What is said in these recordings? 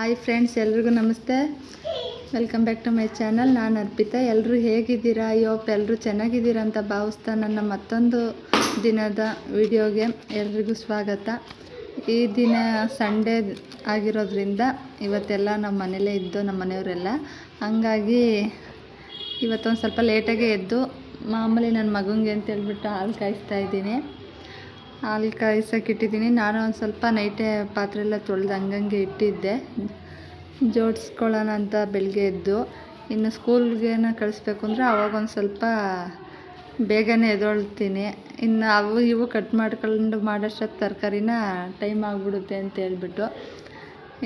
Hi friends, ಎಲ್ರಿಗೂ ನಮಸ್ತೆ. Welcome back to my channel. ನಾನು ಅರ್ಪಿತಾ. ಎಲ್ಲರೂ ಹೇಗಿದ್ದೀರಾ? ಎಲ್ಲರೂ ಚೆನ್ನಾಗಿದ್ದೀರಾ ಅಂತ ಭಾವಿಸ್ತಾ ನನ್ನ ಮತ್ತೊಂದು ದಿನದ ವಿಡಿಯೋಗೆ ಎಲ್ರಿಗೂ ಸ್ವಾಗತ. ಈ ದಿನ ಸಂಡೇ ಆಗಿರೋದ್ರಿಂದ ಇವತ್ತೆಲ್ಲ ನಮ್ಮ ಮನೇಲೇ ಇದ್ದು, ನಮ್ಮ ಮನೆಯವರೆಲ್ಲ. ಹಂಗಾಗಿ ಇವತ್ತೊಂದು ಸ್ವಲ್ಪ ಲೇಟಾಗೆ ಎದ್ದು ಮಾಮೂಲಿ ನನ್ನ ಮಗನಿಗೆ ಅಂತ ಹೇಳ್ಬಿಟ್ಟು ಹಾಲು ಕಾಯಿಸ್ತಾ ಇದ್ದೀನಿ. ಹಾಲು ಕಾಯಿಸೋಕ್ಕಿಟ್ಟಿದ್ದೀನಿ. ನಾನು ಒಂದು ಸ್ವಲ್ಪ ನೈಟೇ ಪಾತ್ರೆ ಎಲ್ಲ ತೊಳೆದು ಹಂಗಂಗೆ ಇಟ್ಟಿದ್ದೆ, ಜೋಡಿಸ್ಕೊಳ್ಳೋಣ ಅಂತ ಬೆಳಗ್ಗೆ ಎದ್ದು. ಇನ್ನು ಸ್ಕೂಲ್ಗೇನ ಕಳಿಸ್ಬೇಕು ಅಂದರೆ ಅವಾಗ ಒಂದು ಸ್ವಲ್ಪ ಬೇಗನೆ ಎದ್ದೇಳ್ತೀನಿ. ಇನ್ನು ಅವು ಇವು ಕಟ್ ಮಾಡ್ಕೊಂಡು ಮಾಡೋಷ್ಟೊತ್ತು ತರಕಾರಿನ ಟೈಮ್ ಆಗಿಬಿಡುತ್ತೆ ಅಂತ ಹೇಳ್ಬಿಟ್ಟು,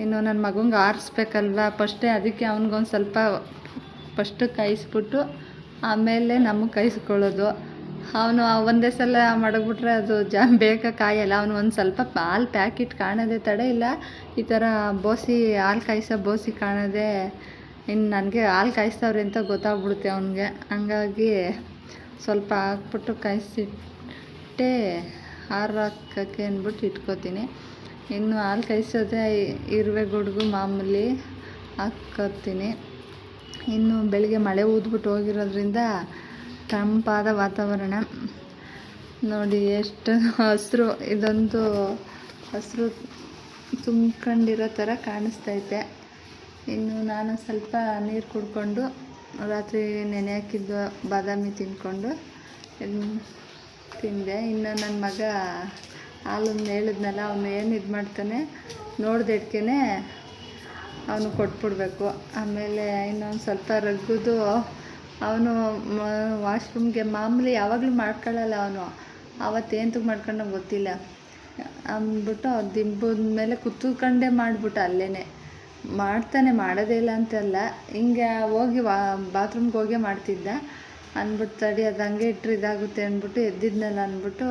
ಇನ್ನು ನನ್ನ ಮಗಂಗೆ ಆರಿಸ್ಬೇಕಲ್ವ ಫಸ್ಟೇ. ಅದಕ್ಕೆ ಅವ್ನಿಗೊಂದು ಸ್ವಲ್ಪ ಫಸ್ಟು ಕಾಯಿಸ್ಬಿಟ್ಟು ಆಮೇಲೆ ನಮಗೆ ಕಾಯಿಸ್ಕೊಳ್ಳೋದು. ಅವನು ಒಂದೇ ಸಲ ಮಡಗ್ಬಿಟ್ರೆ ಅದು ಬೇಗ ಕಾಯಲ್ಲ. ಅವನು ಒಂದು ಸ್ವಲ್ಪ ಹಾಲು ಪ್ಯಾಕೆಟ್ ಕಾಣೋದೇ ತಡ ಇಲ್ಲ, ಈ ಥರ ಬೋಸಿ ಹಾಲು ಕಾಯಿಸೋ ಬೋಸಿ ಕಾಣೋದೇ ಇನ್ನು ನನಗೆ ಹಾಲು ಕಾಯಿಸ್ತವ್ರೆ ಅಂತ ಗೊತ್ತಾಗ್ಬಿಡುತ್ತೆ ಅವನಿಗೆ. ಹಂಗಾಗಿ ಸ್ವಲ್ಪ ಹಾಕ್ಬಿಟ್ಟು ಕಾಯಿಸಿಟ್ಟೆ ಹಾಕೋಕ್ಕೆ ಅಂದ್ಬಿಟ್ಟು ಇಟ್ಕೋತೀನಿ. ಇನ್ನು ಹಾಲು ಕಾಯಿಸೋದೇ ಇರುವೆ ಗುಡುಗು ಮಾಮೂಲಿ ಹಾಕ್ಕೋತೀನಿ. ಇನ್ನು ಬೆಳಿಗ್ಗೆ ಮಳೆ ಊದ್ಬಿಟ್ಟು ಹೋಗಿರೋದ್ರಿಂದ ತಂಪಾದ ವಾತಾವರಣ ನೋಡಿ, ಎಷ್ಟು ಹಸಿರು, ಇದೊಂದು ಹಸಿರು ತುಂಬ್ಕೊಂಡಿರೋ ಥರ ಕಾಣಿಸ್ತೈತೆ. ಇನ್ನು ನಾನು ಸ್ವಲ್ಪ ನೀರು ಕುಡ್ಕೊಂಡು ರಾತ್ರಿ ನೆನೆ ಹಾಕಿದ್ದು ಬಾದಾಮಿ ತಿಂದ್ಕೊಂಡು ತಿಂದೆ. ಇನ್ನು ನನ್ನ ಮಗ ಹಾಲನ್ನು ಹೇಳಿದ್ನಲ್ಲ, ಅವನು ಏನು ಇದು ಮಾಡ್ತಾನೆ ನೋಡ್ದೆಡ್ಕೆ ಅವನು ಕೊಟ್ಬಿಡ್ಬೇಕು. ಆಮೇಲೆ ಇನ್ನೊಂದು ಸ್ವಲ್ಪ ರಗ್ಗುದು ಅವನು ವಾಶ್ರೂಮ್ಗೆ ಮಾಮೂಲಿ ಯಾವಾಗಲೂ ಮಾಡ್ಕೊಳ್ಳಲ್ಲ. ಅವನು ಅವತ್ತೇಂತೂ ಮಾಡ್ಕೊಂಡು ಗೊತ್ತಿಲ್ಲ ಅಂದ್ಬಿಟ್ಟು ದಿಂಬದ ಮೇಲೆ ಕುತ್ಕೊಂಡೇ ಮಾಡಿಬಿಟ್ಟು ಅಲ್ಲೇ ಮಾಡ್ತಾನೆ, ಮಾಡೋದೇ ಇಲ್ಲ ಅಂತಲ್ಲ, ಹಿಂಗೆ ಹೋಗಿ ಬಾತ್ರೂಮ್ಗೆ ಹೋಗೇ ಮಾಡ್ತಿದ್ದ. ಅಂದ್ಬಿಟ್ಟು ತಡಿ ಅದು ಹಂಗೆ ಇಟ್ಟರೆ ಇದಾಗುತ್ತೆ ಅಂದ್ಬಿಟ್ಟು ಎದ್ದಿದ್ನಲ್ಲ ಅಂದ್ಬಿಟ್ಟು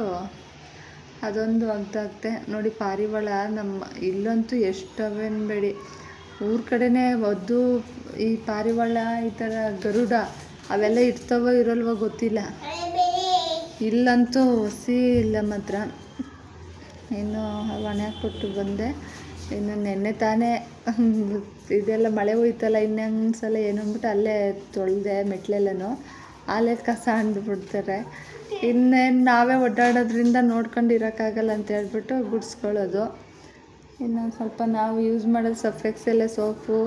ಅದೊಂದು ಆಗ್ತಾಗ್ತೆ ನೋಡಿ. ಪಾರಿವಾಳ ನಮ್ಮ ಇಲ್ಲಂತೂ ಎಷ್ಟವೇನ್ಬೇಡಿ, ಊರ ಕಡೆನೇ ಒದ್ದು ಈ ಪಾರಿವಾಳ, ಈ ಥರ ಗರುಡ ಅವೆಲ್ಲ ಇರ್ತಾವೋ ಇರೋಲ್ವೋ ಗೊತ್ತಿಲ್ಲ. ಇಲ್ಲಂತೂ ಹೊಸಿ ಇಲ್ಲ ಮಾತ್ರ. ಇನ್ನು ಒಣೆ ಹಾಕ್ಬಿಟ್ಟು ಬಂದೆ. ಇನ್ನು ನೆನ್ನೆ ತಾನೇ ಇದೆಲ್ಲ ಮಳೆ ಹೋಯ್ತಲ್ಲ, ಇನ್ನೊಂದು ಸಲ ಏನು ಅಂದ್ಬಿಟ್ಟು ಅಲ್ಲೇ ತೊಳೆದೆ ಮೆಟ್ಲೆಲ್ಲನೂ. ಅಲ್ಲೇ ಕಸ ಅಂದ್ಬಿಡ್ತಾರೆ. ಇನ್ನೇನು ನಾವೇ ಓಡಾಡೋದ್ರಿಂದ ನೋಡ್ಕೊಂಡು ಇರೋಕ್ಕಾಗಲ್ಲ ಅಂತ ಹೇಳ್ಬಿಟ್ಟು ಗುಡಿಸ್ಕೊಳ್ಳೋದು. ಇನ್ನೊಂದು ಸ್ವಲ್ಪ ನಾವು ಯೂಸ್ ಮಾಡೋದು ಸರ್ಫ್ ಎಕ್ಸೆಲ್ ಸೋಪು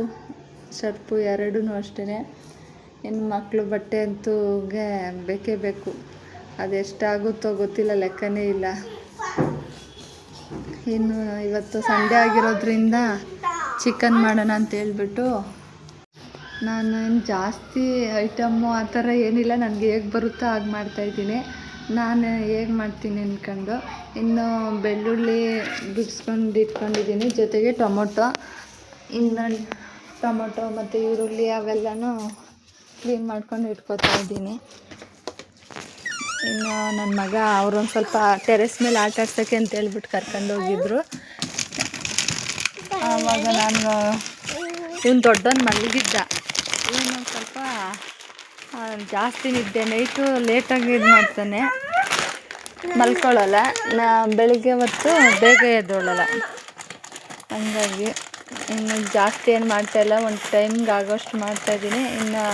ಸರ್ಪು ಎರಡೂ ಅಷ್ಟೇ. ಇನ್ನು ಮಕ್ಕಳು ಬಟ್ಟೆ ಅಂತೂ ಬೇಕೇ ಬೇಕು. ಅದೆಷ್ಟಾಗುತ್ತೋ ಗೊತ್ತಿಲ್ಲ, ಲೆಕ್ಕನೇ ಇಲ್ಲ. ಇನ್ನು ಇವತ್ತು ಸಂಡೇ ಆಗಿರೋದ್ರಿಂದ ಚಿಕನ್ ಮಾಡೋಣ ಅಂತ ಹೇಳ್ಬಿಟ್ಟು ನಾನು ಏನು ಜಾಸ್ತಿ ಐಟಮ್ಮು ಆ ಥರ ಏನಿಲ್ಲ, ನನಗೆ ಹೇಗೆ ಬರುತ್ತೋ ಹಾಗೆ ಮಾಡ್ತಾಯಿದ್ದೀನಿ. ನಾನು ಹೇಗೆ ಮಾಡ್ತೀನಿ ಅಂದ್ಕೊಂಡು ಇನ್ನು ಬೆಳ್ಳುಳ್ಳಿ ಬಿಡಿಸ್ಕೊಂಡು ಇಟ್ಕೊಂಡಿದ್ದೀನಿ, ಜೊತೆಗೆ ಟೊಮೊಟೊ, ಇನ್ನು ಟೊಮೊಟೊ ಮತ್ತು ಈರುಳ್ಳಿ ಅವೆಲ್ಲನೂ ಕ್ಲೀನ್ ಮಾಡ್ಕೊಂಡು ಇಟ್ಕೊತಾ ಇದ್ದೀನಿ. ಇನ್ನು ನನ್ನ ಮಗ ಅವರೊಂದು ಸ್ವಲ್ಪ ಟೆರೆಸ್ ಮೇಲೆ ಆಟ ಆಡ್ಸೋಕ್ಕೆ ಅಂತ ಹೇಳ್ಬಿಟ್ಟು ಕರ್ಕೊಂಡೋಗಿದ್ರು. ಆವಾಗ ನಾನು ಇವನು ದೊಡ್ಡವನು ಮಲಗಿದ್ದ, ಇವನು ಸ್ವಲ್ಪ ಜಾಸ್ತಿ ನಿದ್ದೆ, ನೈಟು ಲೇಟಾಗಿ ಇದು ಮಾಡ್ತಾನೆ, ಮಲ್ಕೊಳ್ಳಲ್ಲ. ಬೆಳಿಗ್ಗೆ ಹೊತ್ತು ಬೇಗ ಎದ್ದೋಳಲ್ಲ. ಹಂಗಾಗಿ ಇನ್ನು ಜಾಸ್ತಿ ಏನು ಮಾಡ್ತಾಯಿಲ್ಲ, ಒಂದು ಟೈಮ್ಗೆ ಆಗೋಷ್ಟು ಮಾಡ್ತಾಯಿದ್ದೀನಿ. ಇನ್ನು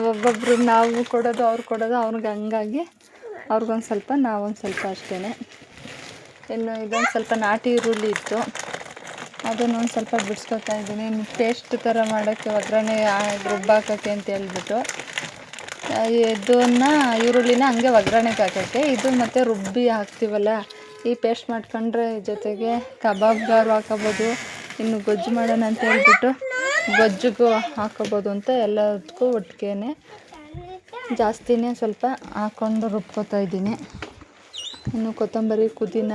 ಒಬ್ಬೊಬ್ಬರು ನಾವು ಕೊಡೋದು ಅವ್ರು ಕೊಡೋದು ಅವ್ನಿಗೆ, ಹಂಗಾಗಿ ಅವ್ರಿಗೊಂದು ಸ್ವಲ್ಪ ನಾವೊಂದು ಸ್ವಲ್ಪ ಅಷ್ಟೇ. ಇನ್ನು ಇದೊಂದು ಸ್ವಲ್ಪ ನಾಟಿ ಈರುಳ್ಳಿ ಇತ್ತು, ಅದನ್ನು ಒಂದು ಸ್ವಲ್ಪ ಬಿಡಿಸ್ಕೊತಾ ಇದ್ದೀನಿ. ಇನ್ನು ಪೇಸ್ಟ್ ಥರ ಮಾಡೋಕ್ಕೆ ಒಗ್ಗರಣೆ ರುಬ್ಬಾಕೋಕ್ಕೆ ಅಂತ ಹೇಳ್ಬಿಟ್ಟು ಇದನ್ನು ಈರುಳ್ಳಿನ ಹಂಗೆ ಒಗ್ಗರಣೆಗೆ ಹಾಕೋಕ್ಕೆ, ಇದು ಮತ್ತು ರುಬ್ಬಿ ಹಾಕ್ತೀವಲ್ಲ ಈ ಪೇಸ್ಟ್ ಮಾಡ್ಕೊಂಡ್ರೆ ಜೊತೆಗೆ ಕಬಾಬ್ಗಾರು ಹಾಕೋಬೋದು. ಇನ್ನು ಗೊಜ್ಜು ಮಾಡೋಣ ಅಂತ ಹೇಳ್ಬಿಟ್ಟು ಗೊಜ್ಜಿಗೂ ಹಾಕೋಬೋದು ಅಂತ ಎಲ್ಲದಕ್ಕೂ ಒಟ್ಟಿಗೆ ಜಾಸ್ತಿನೇ ಸ್ವಲ್ಪ ಹಾಕ್ಕೊಂಡು ರುಬ್ಕೋತಾ ಇದ್ದೀನಿ. ಇನ್ನು ಕೊತ್ತಂಬರಿ ಪುದೀನ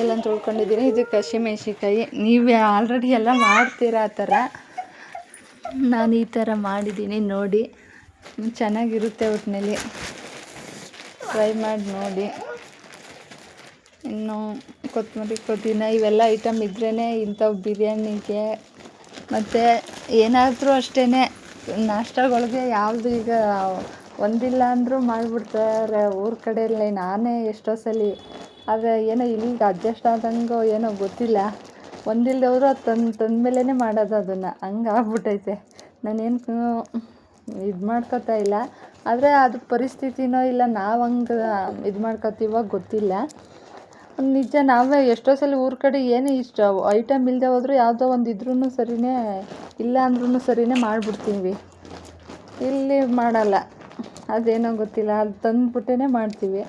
ಎಲ್ಲ ತೊಳ್ಕೊಂಡಿದ್ದೀನಿ. ಇದು ಹಸಿಮೆಣ್ಸಿನ್ಕಾಯಿ. ನೀವು ಆಲ್ರೆಡಿ ಎಲ್ಲ ಮಾಡ್ತೀರಾ ಆ ಥರ, ನಾನು ಈ ಥರ ಮಾಡಿದ್ದೀನಿ ನೋಡಿ, ಚೆನ್ನಾಗಿರುತ್ತೆ. ಒಟ್ಟಿನಲ್ಲಿ ಟ್ರೈ ಮಾಡಿ ನೋಡಿ. ಇನ್ನು ಕೊತ್ತಂಬರಿ ಪುದೀನ ಇವೆಲ್ಲ ಐಟಮ್ ಇದ್ರೇ ಇಂಥವು ಬಿರಿಯಾನಿಗೆ ಮತ್ತು ಏನಾದರೂ ಅಷ್ಟೇ ನಾಷ್ಟಗಳಿಗೆ ಯಾವುದು ಈಗ ಒಂದಿಲ್ಲ ಅಂದರೂ ಮಾಡಿಬಿಡ್ತಾರೆ ಊರ ಕಡೆಯಲ್ಲಿ. ನಾನೇ ಎಷ್ಟೋ ಸಲ ಆದರೆ ಏನೋ ಇಲ್ಲಿಗೆ ಅಡ್ಜಸ್ಟ್ ಆದಂಗೋ ಏನೋ ಗೊತ್ತಿಲ್ಲ, ಒಂದಿಲ್ಲದೆ ಹೋದ್ರು ಅದು ತಂದಮೇಲೆ ಮಾಡೋದು ಅದನ್ನು. ಹಂಗೆ ಆಗ್ಬಿಟ್ಟೈತೆ. ನಾನೇನು ಇದು ಮಾಡ್ಕೊತಾ ಇಲ್ಲ, ಆದರೆ ಅದು ಪರಿಸ್ಥಿತಿನೋ ಇಲ್ಲ ನಾವು ಹಂಗೆ ಇದು ಮಾಡ್ಕೊತೀವೋ ಗೊತ್ತಿಲ್ಲ. ನಿಜ ನಾವೇ ಎಷ್ಟೋ ಸಲ ಊರ ಕಡೆ ಏನೇ ಇಷ್ಟ ಐಟಮ್ ಇಲ್ಲದೆ ಹೋದರೂ ಯಾವುದೋ ಒಂದು ಇದ್ರೂ ಸರಿಯೇ, ಇಲ್ಲ ಅಂದ್ರೂ ಸರಿಯೇ ಮಾಡಿಬಿಡ್ತೀವಿ. ಇಲ್ಲಿ ಮಾಡಲ್ಲ, ಅದೇನೋ ಗೊತ್ತಿಲ್ಲ, ಅದು ತಂದುಬಿಟ್ಟೇ ಮಾಡ್ತೀವಿ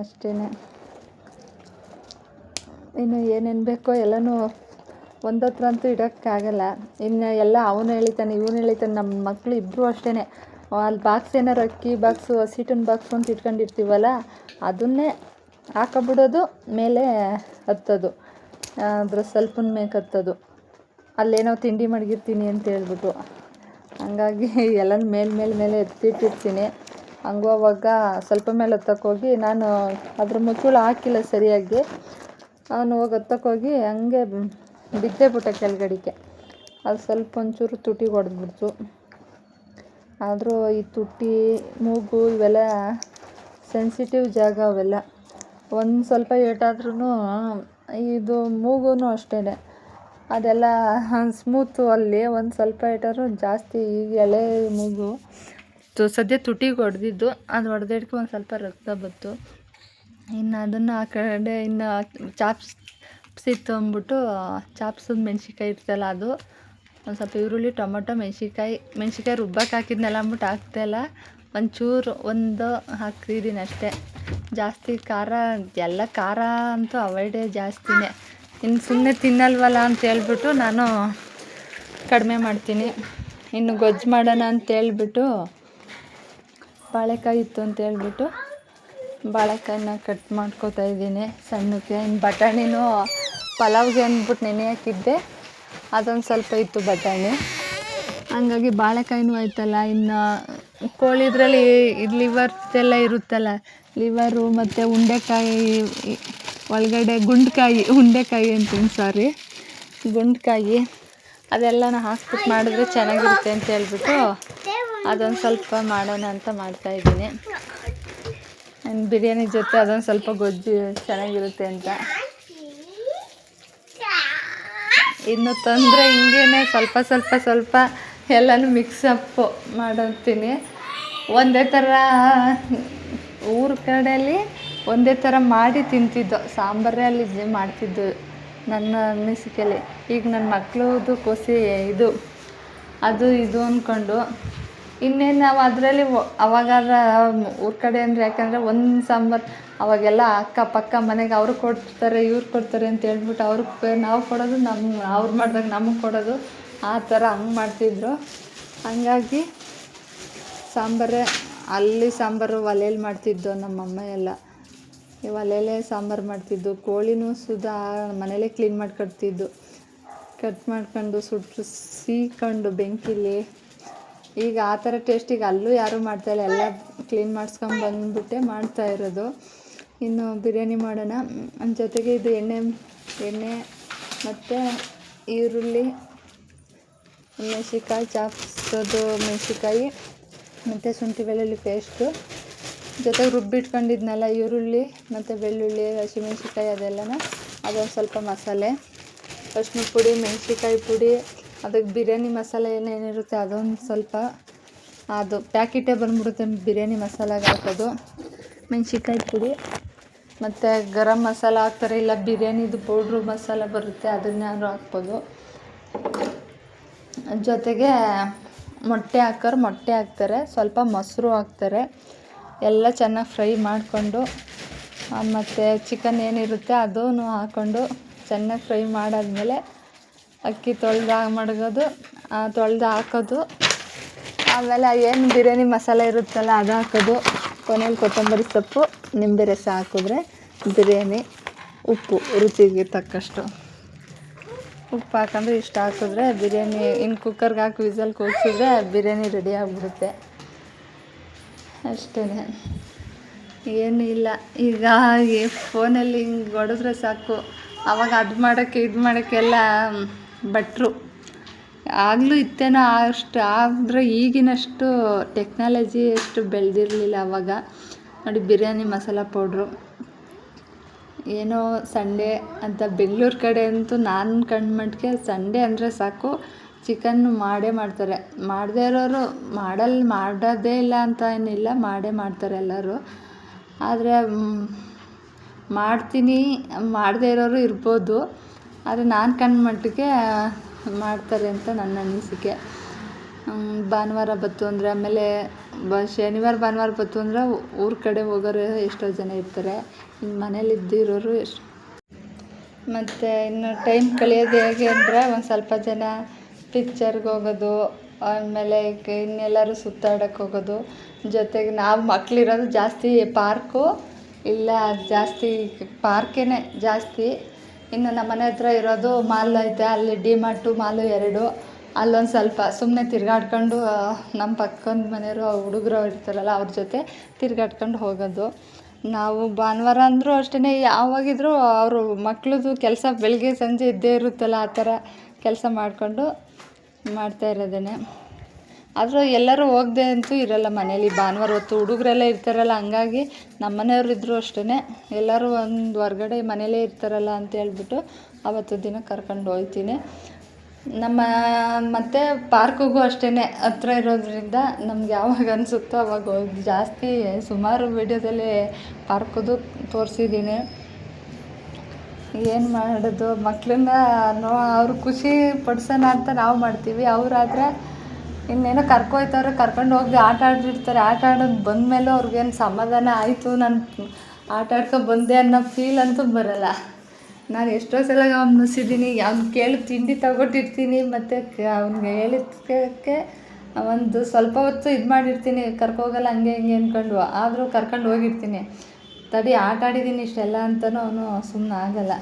ಅಷ್ಟೇ. ಇನ್ನು ಏನೇನು ಬೇಕೋ ಎಲ್ಲನೂ ಒಂದತ್ರ ಅಂತೂ ಇಡೋಕ್ಕಾಗಲ್ಲ. ಇನ್ನು ಎಲ್ಲ ಅವನು ಎಳಿತಾನೆ ಇವನು ಎಳಿತಾನೆ. ನಮ್ಮ ಮಕ್ಕಳು ಇಬ್ಬರು ಅಷ್ಟೇ. ಅಲ್ಲಿ ಬಾಕ್ಸ್ ಏನಾರು ಅಕ್ಕಿ ಬಾಕ್ಸು ಹಸಿಟ್ಟಿನ ಬಾಕ್ಸು ಅಂತ ಇಟ್ಕೊಂಡಿರ್ತೀವಲ್ಲ, ಅದನ್ನೇ ಹಾಕೊಬಿಡೋದು, ಮೇಲೆ ಹತ್ತೋದು, ಅದ್ರ ಸ್ವಲ್ಪನ ಮೇಲೆ ಹತ್ತೋದು, ಅಲ್ಲೇನೋ ತಿಂಡಿ ಮಡಗಿರ್ತೀನಿ ಅಂತ ಹೇಳ್ಬಿಟ್ಟು. ಹಂಗಾಗಿ ಎಲ್ಲನೂ ಮೇಲೆ ಎತ್ತಿಟ್ಟಿರ್ತೀನಿ. ಹಂಗೋವಾಗ ಸ್ವಲ್ಪ ಮೇಲೆ ಹತ್ತಕ್ಕೋಗಿ ನಾನು ಅದ್ರ ಮುಚ್ಚಳ ಹಾಕಿಲ್ಲ ಸರಿಯಾಗಿ. ಅವನು ಹೋಗಿ ಹತ್ತಕ್ಕೋಗಿ ಹಂಗೆ ಬಿದ್ದೇ ಬಿಟ್ಟ ಕೆಳಗಡಿಕೆ. ಅದು ಸ್ವಲ್ಪ ಒಂಚೂರು ತುಟಿಗೆ ಹೊಡೆದ್ಬಿಡ್ತು. ಆದರೂ ಈ ತುಟಿ ಮೂಗು ಇವೆಲ್ಲ ಸೆನ್ಸಿಟಿವ್ ಜಾಗ, ಅವೆಲ್ಲ ಒಂದು ಸ್ವಲ್ಪ ಏಟಾದ್ರೂ, ಇದು ಮೂಗೂ ಅಷ್ಟೇ, ಅದೆಲ್ಲ ಸ್ಮೂತು. ಅಲ್ಲಿ ಒಂದು ಸ್ವಲ್ಪ ಏಟಾದ್ರೂ ಜಾಸ್ತಿ. ಈಗ ಎಳೆ ಮೂಗು ಸದ್ಯ ತುಟಿಗೆ ಹೊಡೆದಿದ್ದು, ಅದು ಹೊಡೆದಿದ್ದಕ್ಕೆ ಒಂದು ಸ್ವಲ್ಪ ರಕ್ತ ಬಂತು. ಇನ್ನು ಅದನ್ನು ಆ ಕಡೆ ಇನ್ನು ಚಾಪ್ಸ್ ಇತ್ತು ಅಂದ್ಬಿಟ್ಟು ಚಾಪ್ಸದ ಮೆಣ್ಸಿಕಾಯಿ ಇರ್ತಲ್ಲ, ಅದು ಒಂದು ಸ್ವಲ್ಪ ಈರುಳ್ಳಿ ಟೊಮೊಟೊ ಮೆಣ್ಸಿಕಾಯಿ ರುಬ್ಬಕ್ಕೆ ಹಾಕಿದ್ನೆಲ್ಲ ಅಂದ್ಬಿಟ್ಟು ಹಾಕ್ತಾಯಿಲ್ಲ, ಒಂಚೂರು ಒಂದು ಹಾಕಿದ್ದೀನಿ ಅಷ್ಟೇ. ಜಾಸ್ತಿ ಖಾರ, ಎಲ್ಲ ಖಾರ ಅಂತೂ ಅವಾಯ್ಡೇ ಜಾಸ್ತಿನೇ. ಇನ್ನು ಸುಮ್ಮನೆ ತಿನ್ನಲ್ವಲ್ಲ ಅಂತ ಹೇಳ್ಬಿಟ್ಟು ನಾನು ಕಡಿಮೆ ಮಾಡ್ತೀನಿ. ಇನ್ನು ಗೊಜ್ಜು ಮಾಡೋಣ ಅಂತೇಳ್ಬಿಟ್ಟು ಬಾಳೆಕಾಯಿ ಇತ್ತು ಅಂತೇಳ್ಬಿಟ್ಟು ಬಾಳೆಕಾಯಿನ ಕಟ್ ಮಾಡ್ಕೋತಾ ಇದ್ದೀನಿ ಸಣ್ಣಕ್ಕೆ. ಇನ್ನು ಬಟಾಣಿನೂ ಪಲಾವ್ಗೆ ಅಂದ್ಬಿಟ್ಟು ನೆನೆ ಹಾಕಿದ್ದೆ, ಅದೊಂದು ಸ್ವಲ್ಪ ಇತ್ತು ಬಟಾಣಿ, ಹಂಗಾಗಿ ಬಾಳೆಕಾಯಿನೂ ಆಯ್ತಲ್ಲ. ಇನ್ನು ಕೋಳಿದ್ರಲ್ಲಿ ಇದು ಲಿವರ್ದೆಲ್ಲ ಇರುತ್ತಲ್ಲ, ಲಿವರು ಮತ್ತು ಉಂಡೆಕಾಯಿ ಒಳಗಡೆ ಉಂಡೆಕಾಯಿ ಅಂತೀನಿ, ಸಾರಿ, ಗುಂಡ್ಕಾಯಿ, ಅದೆಲ್ಲನ ಹಾಕ್ಬಿಟ್ಟು ಮಾಡಿದ್ರೆ ಚೆನ್ನಾಗಿರುತ್ತೆ ಅಂತ ಹೇಳ್ಬಿಟ್ಟು ಅದೊಂದು ಸ್ವಲ್ಪ ಮಾಡೋಣ ಅಂತ ಮಾಡ್ತಾಯಿದ್ದೀನಿ. ಬಿರಿಯಾನಿ ಜೊತೆ ಅದೊಂದು ಸ್ವಲ್ಪ ಗೊಜ್ಜು ಚೆನ್ನಾಗಿರುತ್ತೆ ಅಂತ. ಇನ್ನು ತಂದರೆ ಹಿಂಗೇ ಸ್ವಲ್ಪ ಎಲ್ಲನೂ ಮಿಕ್ಸಪ್ಪು ಮಾಡಿರ್ತೀನಿ. ಒಂದೇ ಥರ ಊರ ಕಡೆಯಲ್ಲಿ ಒಂದೇ ಥರ ಮಾಡಿ ತಿಂತಿದ್ದೋ, ಸಾಂಬಾರೇ ಅಲ್ಲಿ ಮಾಡ್ತಿದ್ದು ನನ್ನ ಅನಿಸಿಕೆಯಲ್ಲಿ. ಈಗ ನನ್ನ ಮಕ್ಳದು ಕೋಸಿ ಅದು ಅಂದ್ಕೊಂಡು ಇನ್ನೇನು ನಾವು ಅದರಲ್ಲಿ ಅವಾಗಾದ್ರೆ ಊರ ಕಡೆ ಅಂದರೆ, ಯಾಕಂದರೆ ಒಂದು ಸಾಂಬಾರು ಅವಾಗೆಲ್ಲ ಅಕ್ಕಪಕ್ಕ ಮನೆಗೆ ಅವರು ಕೊಡ್ತಾರೆ ಇವ್ರು ಕೊಡ್ತಾರೆ ಅಂತ ಹೇಳ್ಬಿಟ್ಟು ಅವ್ರಿಗೆ ನಾವು ಕೊಡೋದು, ಅವ್ರು ಮಾಡಿದಾಗ ನಮಗೆ ಕೊಡೋದು, ಆ ಥರ ಹಂಗೆ ಮಾಡ್ತಿದ್ರು. ಹಂಗಾಗಿ ಸಾಂಬಾರು ಒಲೆಯಲ್ಲಿ ಮಾಡ್ತಿದ್ದು ನಮ್ಮಮ್ಮ ಎಲ್ಲ. ಈ ಒಲೆಯಲ್ಲೇ ಸಾಂಬಾರು ಮಾಡ್ತಿದ್ದು. ಕೋಳಿನೂ ಸುಧಾ ಮನೇಲೇ ಕ್ಲೀನ್ ಮಾಡ್ಕೊಡ್ತಿದ್ದು, ಕಟ್ ಮಾಡ್ಕೊಂಡು ಸುಟ್ಟು ಸೀಕೊಂಡು ಬೆಂಕಿಲಿ. ಈಗ ಆ ಥರ ಟೇಸ್ಟಿಗೆ ಅಲ್ಲೂ ಯಾರೂ ಮಾಡ್ತಾಯಿಲ್ಲ, ಎಲ್ಲ ಕ್ಲೀನ್ ಮಾಡಿಸ್ಕೊಂಡು ಬಂದುಬಿಟ್ಟೆ ಮಾಡ್ತಾಯಿರೋದು. ಇನ್ನು ಬಿರಿಯಾನಿ ಮಾಡೋಣ. ಜೊತೆಗೆ ಇದು ಎಣ್ಣೆ ಮತ್ತು ಈರುಳ್ಳಿ, ಮೆಣಸಿಕಾಯಿ, ಚಾಪ್ಸೋದು ಮೆಣಸಿಕಾಯಿ ಮತ್ತು ಶುಂಠಿ ಬೆಳ್ಳುಳ್ಳಿ ಪೇಸ್ಟು, ಜೊತೆಗೆ ರುಬ್ಬಿಟ್ಕೊಂಡಿದ್ನಲ್ಲ ಈರುಳ್ಳಿ ಮತ್ತು ಬೆಳ್ಳುಳ್ಳಿ, ಹಸಿಮೆಣ್ಸಿಕಾಯಿ ಅದೆಲ್ಲನ, ಅದೊಂದು ಸ್ವಲ್ಪ ಮಸಾಲೆ, ಅರಿಶಿನ ಪುಡಿ, ಮೆಣಸಿಕಾಯಿ ಪುಡಿ, ಅದಕ್ಕೆ ಬಿರಿಯಾನಿ ಮಸಾಲೆ ಏನೇನಿರುತ್ತೆ ಅದೊಂದು ಸ್ವಲ್ಪ, ಅದು ಪ್ಯಾಕೆಟೇ ಬಂದ್ಬಿಡುತ್ತೆ ಬಿರಿಯಾನಿ ಮಸಾಲಾಗೆ ಹಾಕೋದು, ಮೆಣಸಿಕಾಯಿ ಪುಡಿ ಮತ್ತು ಗರಂ ಮಸಾಲ ಹಾಕ್ತಾರೆ, ಇಲ್ಲ ಬಿರಿಯಾನಿದು ಪೌಡ್ರು ಮಸಾಲ ಬರುತ್ತೆ ಅದನ್ನಾದ್ರೂ ಹಾಕ್ಬೋದು. ಜೊತೆಗೆ ಮೊಟ್ಟೆ ಹಾಕ್ತಾರೆ, ಸ್ವಲ್ಪ ಮೊಸರು ಹಾಕ್ತಾರೆ. ಎಲ್ಲ ಚೆನ್ನಾಗಿ ಫ್ರೈ ಮಾಡಿಕೊಂಡು ಮತ್ತು ಚಿಕನ್ ಏನಿರುತ್ತೆ ಅದೂ ಹಾಕ್ಕೊಂಡು ಚೆನ್ನಾಗಿ ಫ್ರೈ ಮಾಡಾದ್ಮೇಲೆ ಅಕ್ಕಿ ತೊಳೆದು ಹಾಕೋದು. ಆಮೇಲೆ ಏನು ಬಿರಿಯಾನಿ ಮಸಾಲೆ ಇರುತ್ತಲ್ಲ ಅದು ಹಾಕೋದು. ಕೊನೆಯಲ್ಲಿ ಕೊತ್ತಂಬರಿ ಸೊಪ್ಪು, ನಿಂಬೆ ರಸ ಹಾಕಿದ್ರೆ ಬಿರಿಯಾನಿ. ಉಪ್ಪು ರುಚಿಗೆ ತಕ್ಕಷ್ಟು ಉಪ್ಪು ಹಾಕೊಂಡ್ರೆ ಇಷ್ಟು ಹಾಕಿದ್ರೆ ಬಿರಿಯಾನಿ. ಇನ್ನು ಕುಕ್ಕರ್ಗೆ ಹಾಕಿ ವಿಸಲ್ ಕೂಗಿಸಿದ್ರೆ ಬಿರಿಯಾನಿ ರೆಡಿ ಆಗಿಬಿಡುತ್ತೆ ಅಷ್ಟೇ, ಏನೂ ಇಲ್ಲ. ಈಗ ಫೋನಲ್ಲಿ ಹಿಂಗೆ ಹೊಡೆದ್ರೆ ಸಾಕು, ಆವಾಗ ಅದು ಮಾಡೋಕ್ಕೆ ಎಲ್ಲ ಭಟ್ರು. ಆಗಲೂ ಇತ್ತೇನೋ ಅಷ್ಟು, ಆದರೆ ಈಗಿನಷ್ಟು ಟೆಕ್ನಾಲಜಿ ಎಷ್ಟು ಬೆಳೆದಿರಲಿಲ್ಲ ಆವಾಗ. ನೋಡಿ ಬಿರಿಯಾನಿ ಮಸಾಲ ಪೌಡ್ರು ಏನೋ ಸಂಡೇ ಅಂತ ಬೆಂಗಳೂರು ಕಡೆ ಅಂತೂ ನಾನು ಕಂಡ್ಮಟ್ಟಿಗೆ ಸಂಡೇ ಅಂದರೆ ಸಾಕು ಚಿಕನ್ ಮಾಡೇ ಮಾಡ್ತಾರೆ. ಮಾಡದೇ ಇರೋರು ಮಾಡೋದೇ ಇಲ್ಲ ಅಂತ ಏನಿಲ್ಲ, ಮಾಡೇ ಮಾಡ್ತಾರೆ ಎಲ್ಲರೂ. ಆದರೆ ಮಾಡ್ತೀನಿ ಮಾಡದೇ ಇರೋರು ಇರ್ಬೋದು, ಆದರೆ ನಾನು ಕಂಡ್ಮಟ್ಟಿಗೆ ಮಾಡ್ತಾರೆ ಅಂತ ನನ್ನ ಅನಿಸಿಕೆ. ಭಾನುವಾರ ಬತ್ತು ಅಂದರೆ, ಆಮೇಲೆ ಶನಿವಾರ ಭಾನುವಾರ ಬತ್ತು ಅಂದರೆ ಊರ ಕಡೆ ಹೋಗೋರು ಎಷ್ಟೋ ಜನ ಇರ್ತಾರೆ. ಇನ್ನು ಮನೇಲಿ ಇದ್ದಿರೋರು ಎಷ್ಟು. ಮತ್ತು ಇನ್ನು ಟೈಮ್ ಕಳೆಯೋದು ಹೇಗೆ ಅಂದರೆ, ಒಂದು ಸ್ವಲ್ಪ ಜನ ಪಿಕ್ಚರ್ಗೆ ಹೋಗೋದು, ಆಮೇಲೆ ಇನ್ನೆಲ್ಲರೂ ಸುತ್ತಾಡೋಕ್ಕೆ ಹೋಗೋದು. ಜೊತೆಗೆ ನಾವು ಮಕ್ಕಳಿರೋದು ಜಾಸ್ತಿ ಪಾರ್ಕು ಇಲ್ಲ, ಜಾಸ್ತಿ ಪಾರ್ಕೇ ಜಾಸ್ತಿ. ಇನ್ನು ನಮ್ಮ ಮನೆ ಹತ್ರ ಇರೋದು ಮಾಲ್ ಐತೆ, ಅಲ್ಲಿ ಡಿ ಮಾರ್ಟು ಮಾಲು 2. ಅಲ್ಲೊಂದು ಸ್ವಲ್ಪ ಸುಮ್ಮನೆ ತಿರ್ಗಾಡ್ಕೊಂಡು ನಮ್ಮ ಪಕ್ಕದ ಮನೆಯವರು ಹುಡುಗರು ಇರ್ತಾರಲ್ಲ ಅವ್ರ ಜೊತೆ ತಿರ್ಗಾಡ್ಕೊಂಡು ಹೋಗೋದು. ನಾವು ಭಾನುವಾರ ಅಂದರೂ ಅಷ್ಟೇ, ಯಾವಾಗಿದ್ರೂ ಅವರು ಮಕ್ಳದ್ದು ಕೆಲಸ ಬೆಳಗ್ಗೆ ಸಂಜೆ ಇದ್ದೇ ಇರುತ್ತಲ್ಲ, ಆ ಥರ ಕೆಲಸ ಮಾಡಿಕೊಂಡು ಮಾಡ್ತಾ ಇರೋದೇನೆ. ಆದರೂ ಎಲ್ಲರೂ ಹೋಗದೆ ಅಂತೂ ಇರೋಲ್ಲ ಮನೇಲಿ. ಭಾನುವಾರ ಹೊತ್ತು ಹುಡುಗರೆಲ್ಲ ಇರ್ತಾರಲ್ಲ, ಹಂಗಾಗಿ ನಮ್ಮ ಮನೆಯವ್ರು ಇದ್ದರೂ ಅಷ್ಟೇ ಎಲ್ಲರೂ ಒಂದು ಹೊರ್ಗಡೆ ಮನೇಲೇ ಇರ್ತಾರಲ್ಲ ಅಂತ ಹೇಳ್ಬಿಟ್ಟು ಆವತ್ತು ದಿನ ಕರ್ಕೊಂಡು ಹೋಗ್ತೀನಿ. ಮತ್ತು ಪಾರ್ಕಿಗೂ ಅಷ್ಟೇ ಹತ್ರ ಇರೋದ್ರಿಂದ ನಮ್ಗೆ ಯಾವಾಗ ಅನಿಸುತ್ತೋ ಅವಾಗ ಹೋಗಿ ಜಾಸ್ತಿ ಸುಮಾರು ವೀಡಿಯೋದಲ್ಲಿ ಪಾರ್ಕದು ತೋರಿಸಿದ್ದೀನಿ. ಏನು ಮಾಡೋದು, ಮಕ್ಕಳನ್ನ ಅವ್ರು ಖುಷಿ ಪಡಿಸೋಣ ಅಂತ ನಾವು ಮಾಡ್ತೀವಿ. ಅವರಾದರೆ ಇನ್ನೇನೋ ಕರ್ಕೊಂಡು ಹೋಗಿ ಆಟ ಆಡಿರ್ತಾರೆ. ಆಟ ಆಡೋದು ಬಂದಮೇಲೂ ಅವ್ರಿಗೇನು ಸಮಾಧಾನ ಆಯಿತು, ನಾನು ಆಟ ಆಡ್ಕೊಂಡು ಬಂದೆ ಅನ್ನೋ ಫೀಲ್ ಅಂತೂ ಬರೋಲ್ಲ. ನಾನು ಎಷ್ಟೋ ಸಲ ಗಮನಿಸಿದ್ದೀನಿ, ಅವ್ನು ಕೇಳಿ ತಿಂಡಿ ತಗೊಟ್ಟಿರ್ತೀನಿ, ಮತ್ತು ಅವ್ನಿಗೆ ಹೇಳಿದ್ದಕ್ಕೆ ಒಂದು ಸ್ವಲ್ಪ ಹೊತ್ತು ಇದು ಮಾಡಿರ್ತೀನಿ, ಕರ್ಕೋಗಲ್ಲ ಹಂಗೆ ಹಿಂಗೆ ಅಂದ್ಕೊಂಡು. ಆದರೂ ಕರ್ಕೊಂಡು ಹೋಗಿರ್ತೀನಿ. ತಡಿ ಆಟ ಆಡಿದ್ದೀನಿ ಇಷ್ಟೆಲ್ಲ ಅಂತಲೂ ಅವನು ಸುಮ್ಮನೆ ಆಗಲ್ಲ.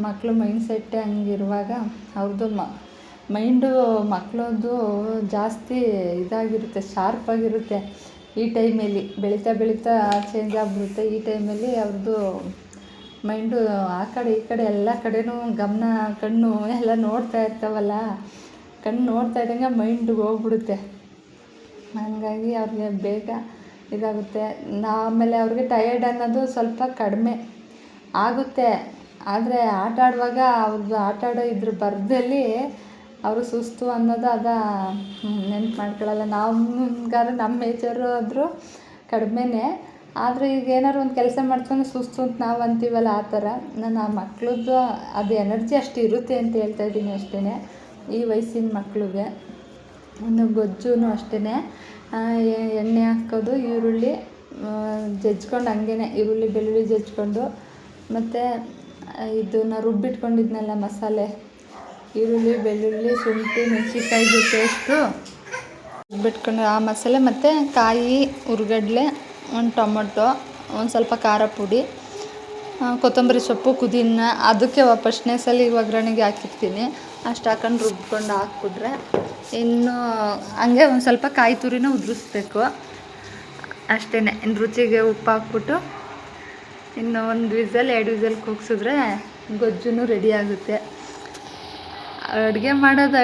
ಮಕ್ಕಳು ಮೈಂಡ್ ಸೆಟ್ಟೇ ಹಂಗಿರುವಾಗ ಅವ್ರದ್ದು ಮೈಂಡು ಮಕ್ಕಳದ್ದು ಜಾಸ್ತಿ ಇದಾಗಿರುತ್ತೆ, ಶಾರ್ಪಾಗಿರುತ್ತೆ. ಈ ಟೈಮಲ್ಲಿ ಬೆಳೀತಾ ಚೇಂಜ್ ಆಗಿಬಿಡುತ್ತೆ. ಈ ಟೈಮಲ್ಲಿ ಅವ್ರದ್ದು ಮೈಂಡು ಆ ಕಡೆ ಈ ಕಡೆ ಎಲ್ಲ ಕಡೆನೂ ಗಮನ, ಕಣ್ಣು ಎಲ್ಲ ನೋಡ್ತಾ ಇರ್ತಾವಲ್ಲ, ಕಣ್ಣು ನೋಡ್ತಾ ಇದ್ದಂಗೆ ಮೈಂಡಿಗೆ ಹೋಗ್ಬಿಡುತ್ತೆ. ಹಾಗಾಗಿ ಅವ್ರಿಗೆ ಬೇಗ ಇದಾಗುತ್ತೆ. ಆಮೇಲೆ ಅವ್ರಿಗೆ ಟಯರ್ಡ್ ಅನ್ನೋದು ಸ್ವಲ್ಪ ಕಡಿಮೆ ಆಗುತ್ತೆ. ಆದರೆ ಆಟ ಆಡುವಾಗ ಅವ್ರದ್ದು ಆಟ ಆಡೋ ಇದ್ರ ಬರ್ದಲ್ಲಿ ಅವರು ಸುಸ್ತು ಅನ್ನೋದು ನೆನ್ಪು ಮಾಡ್ಕೊಳ್ಳಲ್ಲ. ನಮ್ಮ ಏಜರು ಆದರೂ ಕಡಿಮೆನೇ. ಆದರೆ ಈಗ ಏನಾದ್ರು ಒಂದು ಕೆಲಸ ಮಾಡ್ಕೊಂಡು ಸುಸ್ತು ಅಂತ ನಾವು ಅಂತೀವಲ್ಲ, ಆ ಥರ ನಾನು ಆ ಮಕ್ಳದ್ದು ಅದು ಎನರ್ಜಿ ಅಷ್ಟು ಇರುತ್ತೆ ಅಂತ ಹೇಳ್ತಾ ಇದ್ದೀನಿ ಅಷ್ಟೇ. ಈ ವಯಸ್ಸಿನ ಮಕ್ಕಳಿಗೆ ಒಂದು ಗೊಜ್ಜೂ ಅಷ್ಟೇ, ಎಣ್ಣೆ ಹಾಕೋದು, ಈರುಳ್ಳಿ ಜಜ್ಕೊಂಡು ಹಂಗೇ ಈರುಳ್ಳಿ ಬೆಳ್ಳುಳ್ಳಿ ಜಜ್ಕೊಂಡು, ಮತ್ತು ಇದನ್ನು ರುಬ್ಬಿಟ್ಕೊಂಡಿದ್ನಲ್ಲ ಮಸಾಲೆ, ಈರುಳ್ಳಿ ಬೆಳ್ಳುಳ್ಳಿ ಶುಂಠಿ ಮೆಣಸಿನ್ಕಾಯಿದು ಪೇಸ್ಟು ರುಬ್ಬಿಟ್ಕೊಂಡು ಆ ಮಸಾಲೆ, ಮತ್ತು ಕಾಯಿ, ಹುರ್ಗಡ್ಲೆ, ಒಂದು ಟೊಮೊಟೊ, ಒಂದು ಸ್ವಲ್ಪ ಖಾರ ಪುಡಿ, ಕೊತ್ತಂಬರಿ ಸೊಪ್ಪು, ಪುದೀನ, ಅದಕ್ಕೆ ಫಸ್ಟ್ನೇ ಸಲ ಒಗ್ಗರಣೆಗೆ ಹಾಕಿರ್ತೀನಿ. ಅಷ್ಟು ಹಾಕೊಂಡು ರುಬ್ಕೊಂಡು ಹಾಕ್ಬಿಟ್ರೆ ಇನ್ನು ಹಂಗೆ ಒಂದು ಸ್ವಲ್ಪ ಕಾಯಿ ತುರಿನ ಉದುರಿಸ್ಬೇಕು ಅಷ್ಟೇ. ಇನ್ನು ರುಚಿಗೆ ಉಪ್ಪು ಹಾಕ್ಬಿಟ್ಟು ಇನ್ನು 1 ವಿಸಲ್ 2 ವಿಸಲ್ ಕೂಗಿಸಿದ್ರೆ ಗೊಜ್ಜು ರೆಡಿ ಆಗುತ್ತೆ. ಅಡುಗೆ ಮಾಡೋದು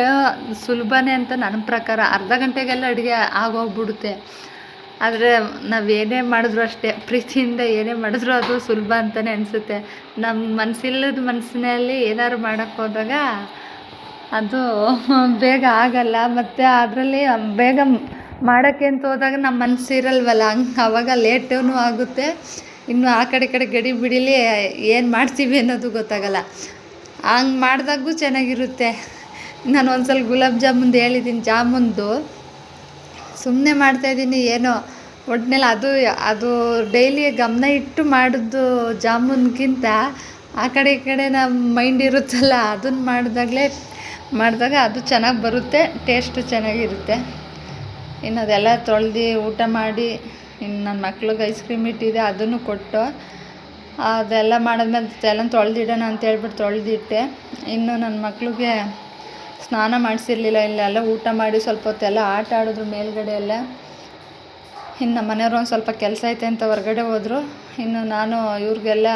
ಸುಲಭನೇ ಅಂತ ನನ್ನ ಪ್ರಕಾರ. ಅರ್ಧ ಗಂಟೆಗೆಲ್ಲ ಅಡುಗೆ ಆಗೋಗ್ಬಿಡುತ್ತೆ. ಆದರೆ ನಾವು ಏನೇ ಮಾಡಿದ್ರು ಅಷ್ಟೇ, ಪ್ರೀತಿಯಿಂದ ಏನೇ ಮಾಡಿದ್ರು ಅದು ಸುಲಭ ಅಂತಲೇ ಅನಿಸುತ್ತೆ. ನಮ್ಮ ಮನಸ್ಸಿನಲ್ಲಿ ಏನಾದ್ರು ಮಾಡೋಕ್ಕೆ ಹೋದಾಗ ಅದು ಬೇಗ ಆಗಲ್ಲ. ಮತ್ತು ಅದರಲ್ಲಿ ಬೇಗ ಮಾಡೋಕ್ಕೆ ಅಂತ ಹೋದಾಗ ನಮ್ಮ ಮನಸ್ಸು ಇರಲ್ವಲ್ಲ, ಆವಾಗ ಲೇಟೂ ಆಗುತ್ತೆ. ಇನ್ನು ಆ ಕಡೆ ಗಡಿ ಬಿಡಿಲಿ ಏನು ಮಾಡ್ತೀವಿ ಅನ್ನೋದು ಗೊತ್ತಾಗಲ್ಲ. ಹಂಗೆ ಮಾಡಿದಾಗೂ ಚೆನ್ನಾಗಿರುತ್ತೆ. ನಾನು ಒಂದ್ಸಲ ಗುಲಾಬ್ ಜಾಮೂನ್ದು ಹೇಳಿದ್ದೀನಿ, ಜಾಮೂನ್ದು ಸುಮ್ಮನೆ ಮಾಡ್ತಾಯಿದ್ದೀನಿ ಏನೋ ಒಟ್ಟಿನಲ್ಲಿ ಅದು ಡೈಲಿ ಗಮನ ಇಟ್ಟು ಮಾಡಿದ್ದು ಜಾಮೂನ್ಗಿಂತ ಆ ಕಡೆ ಈ ಕಡೆ ನಮ್ಮ ಮೈಂಡ್ ಇರುತ್ತಲ್ಲ, ಅದನ್ನು ಮಾಡಿದಾಗ ಅದು ಚೆನ್ನಾಗಿ ಬರುತ್ತೆ, ಟೇಸ್ಟು ಚೆನ್ನಾಗಿರುತ್ತೆ. ಇನ್ನು ಅದೆಲ್ಲ ತೊಳೆದು ಊಟ ಮಾಡಿ, ಇನ್ನು ನನ್ನ ಮಕ್ಳಿಗೆ ಐಸ್ ಕ್ರೀಮ್ ಇಟ್ಟಿದೆ ಅದನ್ನು ಕೊಟ್ಟು, ಅದೆಲ್ಲ ಮಾಡಿದ್ಮೇಲೆ ಎಲ್ಲ ತೊಳೆದಿಡೋಣ ಅಂತೇಳ್ಬಿಟ್ಟು ತೊಳೆದಿಟ್ಟೆ. ಇನ್ನು ನನ್ನ ಮಕ್ಳಿಗೆ ಸ್ನಾನ ಮಾಡಿಸಿರ್ಲಿಲ್ಲ, ಇಲ್ಲೆಲ್ಲ ಊಟ ಮಾಡಿ ಸ್ವಲ್ಪ ಹೊತ್ತೆಲ್ಲ ಆಟ ಆಡಿದ್ರು ಮೇಲ್ಗಡೆ ಎಲ್ಲ. ಇನ್ನು ನಮ್ಮ ಮನೆಯವ್ರು ಒಂದು ಸ್ವಲ್ಪ ಕೆಲಸ ಐತೆ ಅಂತ ಹೊರಗಡೆ ಹೋದರು. ಇನ್ನು ನಾನು ಇವ್ರಿಗೆಲ್ಲ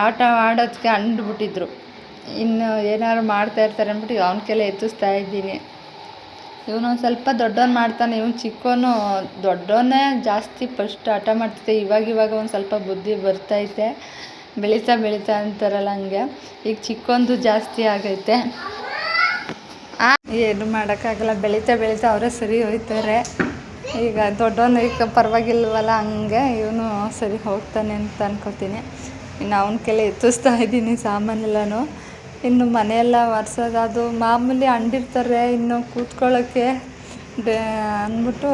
ಆಟ ಆಡೋದಕ್ಕೆ ಅಂದ್ಬಿಟ್ಟಿದ್ರು. ಇನ್ನು ಏನಾದ್ರು ಮಾಡ್ತಾಯಿರ್ತಾರೆ ಅಂದ್ಬಿಟ್ಟು ಅವನಕ್ಕೆಲ್ಲ ಎತ್ತಿಸ್ತಾ ಇದ್ದೀನಿ. ಇವನು ಸ್ವಲ್ಪ ದೊಡ್ಡವನು ಮಾಡ್ತಾನೆ. ಇವನು ಚಿಕ್ಕವನು ದೊಡ್ಡವನೇ ಜಾಸ್ತಿ ಫಸ್ಟ್ ಹಠ ಮಾಡ್ತಿದ್ದೆ. ಇವಾಗ ಒಂದು ಸ್ವಲ್ಪ ಬುದ್ಧಿ ಬರ್ತೈತೆ. ಬೆಳೀತಾ ಅಂತಾರಲ್ಲ ಹಂಗೆ. ಈಗ ಚಿಕ್ಕವೊಂದು ಜಾಸ್ತಿ ಆಗೈತೆ. ಏನು ಮಾಡೋಕ್ಕಾಗಲ್ಲ, ಬೆಳೀತಾ ಅವರೇ ಸರಿ ಹೋಗ್ತಾರೆ. ಈಗ ದೊಡ್ಡವನು ಈಗ ಪರವಾಗಿಲ್ವಲ್ಲ, ಹಂಗೆ ಇವನು ಸರಿ ಹೋಗ್ತಾನೆ ಅಂತ ಅನ್ಕೋತೀನಿ. ಇನ್ನು ಅವನ ಕೆಲ ಎತ್ತಿಸ್ತಾ ಇದ್ದೀನಿ ಸಾಮಾನೆಲ್ಲನೂ. ಇನ್ನು ಮನೆಯೆಲ್ಲ ಒರೆಸೋದು, ಅದು ಮಾಮೂಲಿ ಅಂಡಿರ್ತಾರೆ ಇನ್ನು ಕೂತ್ಕೊಳ್ಳೋಕ್ಕೆ ಅಂದ್ಬಿಟ್ಟು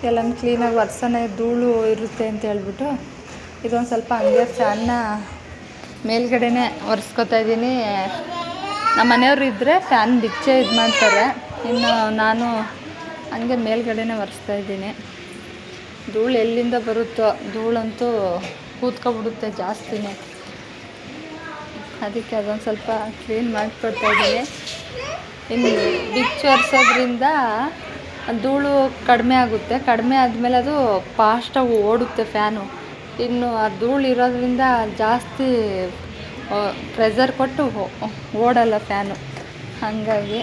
ಎಲ್ಲನೂ ಕ್ಲೀನಾಗಿ ಒರೆಸೋಣ, ಧೂಳು ಇರುತ್ತೆ ಅಂತ ಹೇಳ್ಬಿಟ್ಟು ಇದೊಂದು ಸ್ವಲ್ಪ ಹಂಗೆ ಫ್ಯಾನ್ನ ಮೇಲ್ಗಡೆನೇ ಒರೆಸ್ಕೊತಾ ಇದ್ದೀನಿ. ನಮ್ಮ ಮನೆಯವರು ಇದ್ದರೆ ಫ್ಯಾನ್ ಬಿಚ್ಚೆ ಇದು ಮಾಡ್ತಾರೆ. ಇನ್ನು ನಾನು ಹಂಗೆ ಮೇಲ್ಗಡೆನೇ ಒರೆಸ್ತಾ ಇದ್ದೀನಿ. ಧೂಳು ಎಲ್ಲಿಂದ ಬರುತ್ತೋ, ಧೂಳಂತೂ ಕೂತ್ಕೊಬಿಡುತ್ತೆ ಜಾಸ್ತಿನೇ. ಅದಕ್ಕೆ ಅದೊಂದು ಸ್ವಲ್ಪ ಕ್ಲೀನ್ ಮಾಡಿಕೊಡ್ತಾ ಇದ್ದೀನಿ. ಇನ್ನು ಬಿಚ್ಚು ಒರೆಸೋದ್ರಿಂದ ಧೂಳು ಕಡಿಮೆ ಆಗುತ್ತೆ. ಕಡಿಮೆ ಆದಮೇಲೆ ಅದು ಫಾಸ್ಟಾಗಿ ಓಡುತ್ತೆ ಫ್ಯಾನು. ಇನ್ನು ಆ ಧೂಳು ಇರೋದ್ರಿಂದ ಜಾಸ್ತಿ ಪ್ರೆಷರ್ ಕೊಟ್ಟು ಓಡಲ್ಲ ಫ್ಯಾನು. ಹಾಗಾಗಿ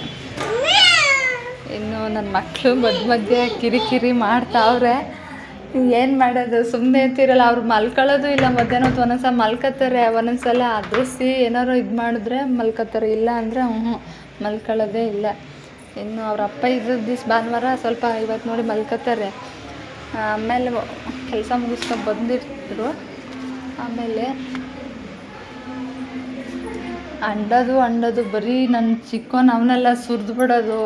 ಇನ್ನು ನನ್ನ ಮಕ್ಕಳು ಮಧ್ಯೆ ಕಿರಿಕಿರಿ ಮಾಡ್ತಾವ್ರೆ. ಏನು ಮಾಡೋದು, ಸುಮ್ಮನೆ ಇರ್ತಿರಲ್ಲ. ಅವ್ರು ಮಲ್ಕೊಳ್ಳೋದು ಇಲ್ಲ. ಮಧ್ಯಾಹ್ನ ಹೊತ್ತು ಒಂದೊಂದು ಸಲ ಮಲ್ಕೋತಾರೆ, ಒಂದೊಂದು ಸಲ ಅದೃಸಿ ಏನಾರು ಇದು ಮಾಡಿದ್ರೆ ಮಲ್ಕೋತಾರೆ, ಇಲ್ಲ ಅಂದರೆ ಮಲ್ಕೊಳ್ಳೋದೇ ಇಲ್ಲ. ಇನ್ನು ಅವ್ರ ಅಪ್ಪ ಇದ್ದ ದಿವ್ಸ ಭಾನುವಾರ ಸ್ವಲ್ಪ ಇವತ್ತು ನೋಡಿ ಮಲ್ಕೋತಾರೆ. ಆಮೇಲೆ ಕೆಲಸ ಮುಗಿಸ್ಕೊಂಡು ಬಂದಿರ್ತಿದ್ರು. ಆಮೇಲೆ ಅಂಡೋದು ಬರೀ ನನ್ನ ಚಿಕ್ಕವನು ಅವನ್ನೆಲ್ಲ ಸುರಿದು ಬಿಡೋದು.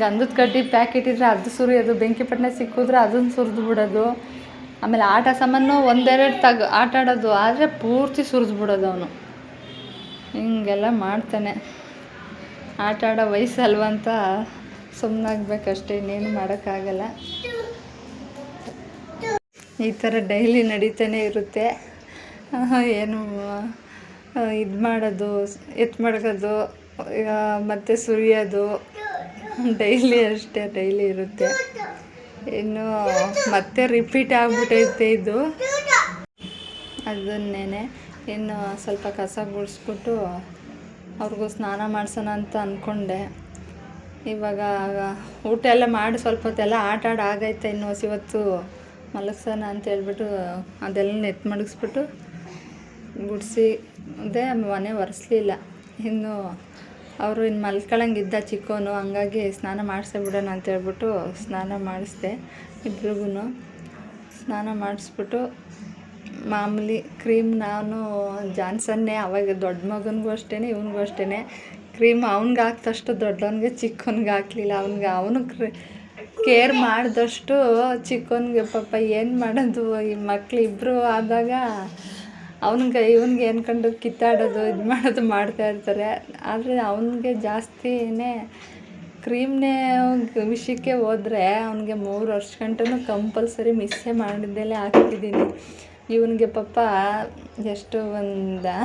ಗಂಧದ ಕಡ್ಡಿ ಪ್ಯಾಕೆಟ್ ಇದ್ದರೆ ಅದು ಸುರಿಯೋದು, ಬೆಂಕಿ ಪಟ್ಟಣ ಸಿಕ್ಕಿದ್ರೆ ಅದನ್ನು ಸುರಿದು ಬಿಡೋದು. ಆಮೇಲೆ ಆಟ ಸಾಮಾನು ಒಂದೆರಡು ಆಟ ಆಡೋದು, ಆದರೆ ಪೂರ್ತಿ ಸುರಿದು ಬಿಡೋದು ಅವನು. ಹಿಂಗೆಲ್ಲ ಮಾಡ್ತಾನೆ. ಆಟ ಆಡೋ ವಯಸ್ಸಲ್ವಂತ ಸುಮ್ಮನಾಗಬೇಕಷ್ಟೇ, ಇನ್ನೇನು ಮಾಡೋಕ್ಕಾಗಲ್ಲ. ಈ ಥರ ಡೈಲಿ ನಡೀತಾನೆ ಇರುತ್ತೆ. ಏನು ಇದು ಮಾಡೋದು, ಮಡಗೋದು, ಮತ್ತು ಸುರಿಯೋದು ಡೈಲಿ ಅಷ್ಟೇ, ಡೈಲಿ ಇರುತ್ತೆ. ಇನ್ನು ಮತ್ತೆ ರಿಪೀಟ್ ಆಗಿಬಿಟ್ಟೈತೆ ಇದು. ಅದನ್ನೇ ಇನ್ನು ಸ್ವಲ್ಪ ಕಸ ಗುಡಿಸ್ಬಿಟ್ಟು ಅವ್ರಿಗೂ ಸ್ನಾನ ಮಾಡಿಸೋಣ ಅಂತ ಅಂದ್ಕೊಂಡೆ. ಇವಾಗ ಊಟ ಎಲ್ಲ ಮಾಡಿ ಸ್ವಲ್ಪ ಹೊತ್ತೆಲ್ಲ ಆಟ ಆಗೈತೆ. ಇನ್ನು ಇವತ್ತು ಮಲಗ್ಸೋಣ ಅಂತ ಹೇಳ್ಬಿಟ್ಟು ಅದೆಲ್ಲ ಮಡಗಿಸ್ಬಿಟ್ಟು ಗುಡಿಸಿ ಅದೇ ಮನೆ ಒರೆಸ್ಲಿಲ್ಲ. ಇನ್ನು ಅವರು ಇನ್ನು ಮಲ್ಕೊಳ್ಳಂಗಿದ್ದ ಚಿಕ್ಕವನು, ಹಂಗಾಗಿ ಸ್ನಾನ ಮಾಡಿಸೇ ಬಿಡೋಣ ಅಂತ ಹೇಳ್ಬಿಟ್ಟು ಸ್ನಾನ ಮಾಡಿಸ್ದೆ. ಇಬ್ರಿಗೂ ಸ್ನಾನ ಮಾಡಿಸ್ಬಿಟ್ಟು ಮಾಮೂಲಿ ಕ್ರೀಮ್ ನಾನು ಜಾನ್ಸನ್ನೇ ಅವಾಗ ದೊಡ್ಡ ಮಗನಿಗೂ ಅಷ್ಟೇ ಇವನಿಗೂ ಅಷ್ಟೇ ಕ್ರೀಮ್ ಅವ್ನಿಗೆ ಹಾಕ್ದಷ್ಟು ದೊಡ್ಡವನಿಗೆ ಚಿಕ್ಕವನಿಗೆ ಹಾಕಲಿಲ್ಲ. ಅವನು ಕೇರ್ ಮಾಡಿದಷ್ಟು ಚಿಕ್ಕವನಿಗೆ ಪಾಪ ಏನು ಮಾಡೋದು, ಈ ಮಕ್ಳು ಇಬ್ಬರು ಆದಾಗ ಇವನಿಗೆ ಅನ್ಕೊಂಡು ಕಿತ್ತಾಡೋದು ಇದು ಮಾಡೋದು ಮಾಡ್ತಾಯಿರ್ತಾರೆ. ಆದರೆ ಅವನಿಗೆ ಜಾಸ್ತಿನೇ ಕ್ರೀಮ್ನೇ ವಿಷಯಕ್ಕೆ ಹೋದರೆ ಅವನಿಗೆ 3 ವರ್ಷ ಗಂಟನೂ ಕಂಪಲ್ಸರಿ ಮಿಸ್ಸೇ ಮಾಡಿದ್ದೆಲ್ಲೇ ಹಾಕಿದ್ದೀನಿ. ಇವನಿಗೆ ಪಾಪ ಎಷ್ಟು ಒಂದು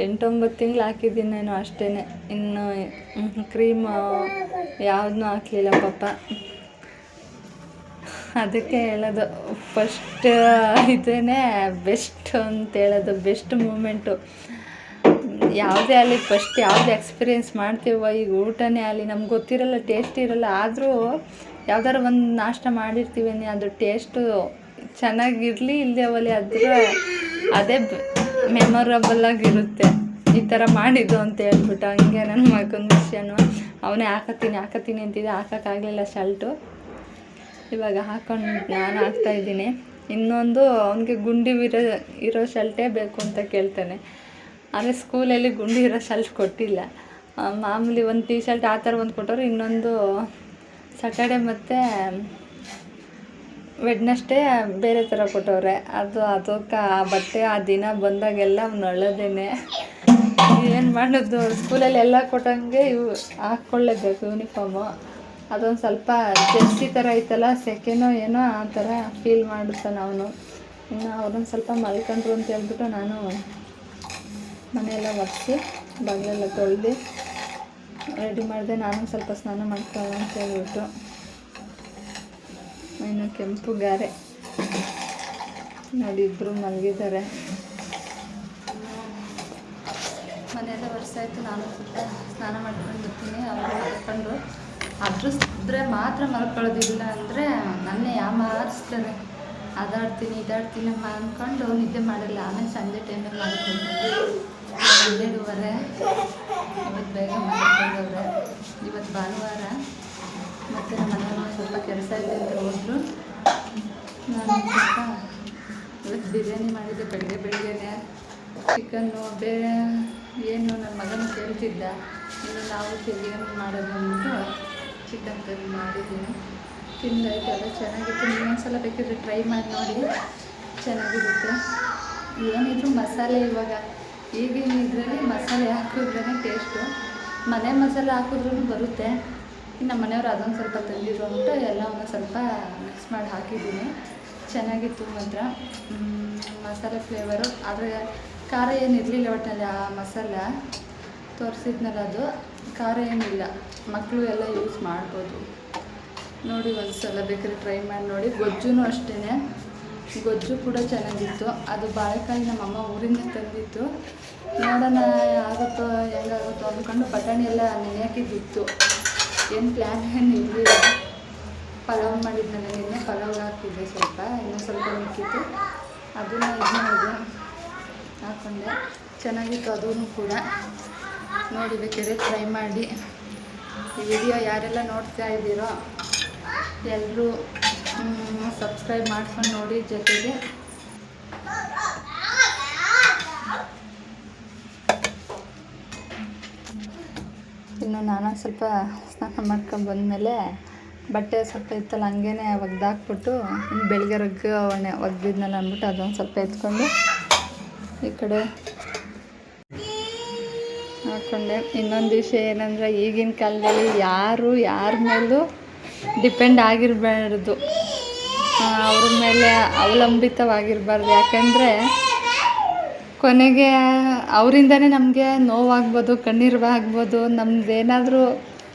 8-9 ತಿಂಗಳು ಹಾಕಿದ್ದೀನಿ ನಾನು ಅಷ್ಟೇ. ಇನ್ನು ಕ್ರೀಮ್ ಯಾವುದನ್ನೂ ಹಾಕಲಿಲ್ಲ ಪಾಪ. ಅದಕ್ಕೆ ಹೇಳೋದು ಫಸ್ಟ್ ಇದೇ ಬೆಸ್ಟ್ ಅಂತ ಹೇಳೋದು, ಬೆಸ್ಟ್ ಮೂಮೆಂಟು. ಯಾವುದೇ ಆಗಲಿ ಫಸ್ಟ್ ಯಾವುದು ಎಕ್ಸ್ಪೀರಿಯೆನ್ಸ್ ಮಾಡ್ತೀವೋ, ಈಗ ಊಟನೇ ಆಗಲಿ ನಮ್ಗೆ ಗೊತ್ತಿರಲ್ಲ, ಟೇಸ್ಟ್ ಇರಲ್ಲ. ಆದರೂ ಯಾವ್ದಾರು ಒಂದು ನಾಷ್ಟ ಮಾಡಿರ್ತೀವಿ, ಅದು ಟೇಸ್ಟು ಚೆನ್ನಾಗಿರಲಿ ಇಲ್ಲದೆ ಅವಲಿ ಅದೇ ಮೆಮೊರಬಲ್ಲಾಗಿರುತ್ತೆ. ಈ ಥರ ಮಾಡಿದ್ದು ಅಂತ ಹೇಳ್ಬಿಟ್ಟು ಹಂಗೆ ನನ್ನ ಮಗನ ವಿಷಯನೂ ಅವನೇ ಹಾಕತ್ತೀನಿ ಅಂತಿದ್ದೆ, ಹಾಕೋಕ್ಕಾಗಲಿಲ್ಲ ಶರ್ಟು. ಇವಾಗ ಹಾಕ್ಕೊಂಡು ನಾನು ಹಾಕ್ತಾಯಿದ್ದೀನಿ. ಇನ್ನೊಂದು ಅವನಿಗೆ ಗುಂಡಿ ಇರೋ ಶರ್ಟೇ ಬೇಕು ಅಂತ ಕೇಳ್ತಾನೆ. ಆದರೆ ಸ್ಕೂಲಲ್ಲಿ ಗುಂಡಿ ಇರೋ ಶರ್ಟ್ ಕೊಟ್ಟಿಲ್ಲ. ಮಾಮೂಲಿ ಒಂದು ಟೀ ಶರ್ಟ್ ಆ ಥರ ಒಂದು ಕೊಟ್ಟರು. ಇನ್ನೊಂದು ಸ್ಯಾಟರ್ಡೆ ಮತ್ತು ವೆಡ್ನಸ್ಡೇ ಬೇರೆ ಥರ ಕೊಟ್ಟವ್ರೆ. ಅದಕ್ಕೆ ಆ ಬಟ್ಟೆ ಆ ದಿನ ಬಂದಾಗೆಲ್ಲ ಅವ್ನು ಅಳೋದೇನೆ. ಏನು ಮಾಡೋದು, ಸ್ಕೂಲಲ್ಲಿ ಎಲ್ಲ ಕೊಟ್ಟಂಗೆ ಹಾಕ್ಕೊಳ್ಳೇಬೇಕು ಯೂನಿಫಾರ್ಮು. ಅದೊಂದು ಸ್ವಲ್ಪ ಜರ್ಸಿ ಥರ ಐತಲ್ಲ, ಸೆಕೆನೋ ಏನೋ ಆ ಥರ ಫೀಲ್ ಮಾಡುತ್ತಾನೆ ಅವನು. ಇನ್ನು ಅವ್ರೊಂದು ಸ್ವಲ್ಪ ಮಲ್ಕೊಂಡ್ರು ಅಂತ ಹೇಳ್ಬಿಟ್ಟು ನಾನು ಮನೆಯೆಲ್ಲ ಒರೆಸಿ ಬಾಗಿಲೆಲ್ಲ ತೊಳೆದು ರೆಡಿ ಮಾಡಿದೆ. ನಾನು ಸ್ವಲ್ಪ ಸ್ನಾನ ಮಾಡ್ಕೊಳ್ಳೋಣ ಅಂತ ಹೇಳ್ಬಿಟ್ಟು. ಇನ್ನು ಕೆಂಪು ಗಾರೆ ನೋಡಿ ಇಬ್ಬರು ಮಲಗಿದ್ದಾರೆ. ಮನೆಯೆಲ್ಲ ಒರೆಸಾಯ್ತು. ನಾನು ಸ್ವಲ್ಪ ಸ್ನಾನ ಮಾಡ್ಕೊಂಡು ಬರ್ತೀನಿ. ಅವರು ಹಾಕ್ಕೊಂಡು ಅದ್ರಿಸಿದ್ರೆ ಮಾತ್ರ ಮಲ್ಕೊಳ್ಳೋದಿಲ್ಲ ಅಂದರೆ ನನ್ನೇ ಯಾಮಾರಿಸ್ತಾರೆ. ಅದಾಡ್ತೀನಿ ಇದಾಡ್ತೀನಮ್ಮ ಅಂದ್ಕೊಂಡು ನಿದ್ದೆ ಮಾಡಲ್ಲ. ಆಮೇಲೆ ಸಂಜೆ ಟೈಮಲ್ಲಿ ಮಾಡ್ಕೊಳ್ತೀನಿ. 12:30 ಇವತ್ತು ಬೇಗ ಮಾಡ್ಕೊಂಡವ್ರೆ. ಇವತ್ತು ಭಾನುವಾರ ಮತ್ತು ನಮ್ಮ ಮನೆಯವ್ರು ಸ್ವಲ್ಪ ಕೆಲಸ ಇದೆ ಅಂತ ಹೋದ್ರು. ನಾನು ಸ್ವಲ್ಪ ಇವತ್ತು ಬಿರಿಯಾನಿ ಮಾಡಿದ್ದೆ ಬೆಳಗ್ಗೆನೇ. ಚಿಕನ್ನು ಬೇರೆ ಏನು ನನ್ನ ಮಗನ ಕೇಳ್ತಿದ್ದ, ಇನ್ನು ನಾವು ಬಿರಿಯಾನಿ ಮಾಡೋದು ಅಂದ್ಬಿಟ್ಟು ಚಿಕನ್ ತಂದು ಮಾಡಿದ್ದೀನಿ. ತಿಂದಾಯ್ತು, ಎಲ್ಲ ಚೆನ್ನಾಗಿತ್ತು. ಇನ್ನೊಂದ್ಸಲ ಬೇಕಿದ್ರೆ ಟ್ರೈ ಮಾಡಿ ನೋಡಿ, ಚೆನ್ನಾಗಿರುತ್ತೆ. ಏನಿದ್ರು ಮಸಾಲೆ ಇವಾಗ ಈಗಿನ ಇದರಲ್ಲಿ ಮಸಾಲೆ ಹಾಕಿದ್ರೇ ಟೇಸ್ಟು. ಮನೆ ಮಸಾಲೆ ಹಾಕಿದ್ರೂ ಬರುತ್ತೆ. ಇನ್ನು ನಮ್ಮ ಮನೆಯವರು ಅದೊಂದು ಸ್ವಲ್ಪ ತಂದಿದ್ರು ಅಂದ್ಬಿಟ್ಟು ಎಲ್ಲವನ್ನು ಸ್ವಲ್ಪ ಮಿಕ್ಸ್ ಮಾಡಿ ಹಾಕಿದ್ದೀನಿ. ಚೆನ್ನಾಗಿತ್ತು ಮಾತ್ರ ಮಸಾಲೆ ಫ್ಲೇವರು. ಆದರೆ ಖಾರ ಏನು ಇರಲಿಲ್ಲ ಒಟ್ಟಿನಲ್ಲಿ. ಆ ಮಸಾಲೆ ತೋರಿಸಿದ್ನಲ್ಲ ಅದು ಖಾರ ಏನಿಲ್ಲ. ಮಕ್ಕಳು ಎಲ್ಲ ಯೂಸ್ ಮಾಡ್ಬೋದು ನೋಡಿ. ಒಂದು ಸಲ ಬೇಕಾದ್ರೆ ಟ್ರೈ ಮಾಡಿ ನೋಡಿ. ಗೊಜ್ಜೂ ಅಷ್ಟೇ, ಗೊಜ್ಜು ಕೂಡ ಚೆನ್ನಾಗಿತ್ತು. ಅದು ಬಾಳೆಕಾಯಿ ನಮ್ಮಮ್ಮ ಊರಿಂದ ತಂದಿತ್ತು. ನೋಡೋಣ ಆಗುತ್ತೋ ಹೆಂಗಾಗುತ್ತೋ ಅಂದ್ಕೊಂಡು ಬಟಾಣಿ ಎಲ್ಲ ನೆನೆಯಾಕಿದ್ದಿತ್ತು. ಏನು ಪ್ಲ್ಯಾನ್ ಏನು ಇರಲಿಲ್ಲ. ಪಲಾವ್ ಮಾಡಿದ್ನಲ್ಲ ನಿನ್ನೆ, ಪಲಾವ್ ಹಾಕಿದ್ದೆ ಸ್ವಲ್ಪ, ಇನ್ನೂ ಸ್ವಲ್ಪ ಮಿಕ್ಕಿತ್ತು. ಅದನ್ನು ಇದು ಮಾಡಿದೆ, ಹಾಕ್ಕೊಂಡೆ. ಚೆನ್ನಾಗಿತ್ತು ಅದೂ ಕೂಡ. ನೋಡಿ ಬೇಕಾದ್ರೆ ಟ್ರೈ ಮಾಡಿ. ಈ ವಿಡಿಯೋ ಯಾರೆಲ್ಲ ನೋಡ್ತಾ ಇದ್ದೀರೋ ಎಲ್ಲರೂ ಸಬ್ಸ್ಕ್ರೈಬ್ ಮಾಡ್ಕೊಂಡು ನೋಡಿ. ಜೊತೆಗೆ ಇನ್ನು ನಾನು ಸ್ವಲ್ಪ ಸ್ನಾನ ಮಾಡ್ಕೊಂಡು ಬಂದಮೇಲೆ ಬಟ್ಟೆ ಸ್ವಲ್ಪ ಇತ್ತಲ್ಲ ಹಂಗೇ ಒಗ್ದಾಕ್ಬಿಟ್ಟು ಇನ್ನು ಬೆಳಗ್ಗೆ ಒಗ್ದಿದ್ನಲ್ಲ ಅಂದ್ಬಿಟ್ಟು ಅದೊಂದು ಸ್ವಲ್ಪ ಎತ್ಕೊಂಡು ಈ ಕಡೆ ಹಾಕ್ಕೊಂಡೆ. ಇನ್ನೊಂದು ವಿಷಯ ಏನಂದರೆ, ಈಗಿನ ಕಾಲದಲ್ಲಿ ಯಾರ ಮೇಲೂ ಡಿಪೆಂಡ್ ಆಗಿರಬಾರ್ದು, ಅವ್ರ ಮೇಲೆ ಅವಲಂಬಿತವಾಗಿರಬಾರ್ದು. ಯಾಕೆಂದರೆ ಕೊನೆಗೆ ಅವರಿಂದನೇ ನಮಗೆ ನೋವಾಗ್ಬೋದು, ಕಣ್ಣೀರು ಆಗ್ಬೋದು. ನಮ್ಮದೇನಾದರೂ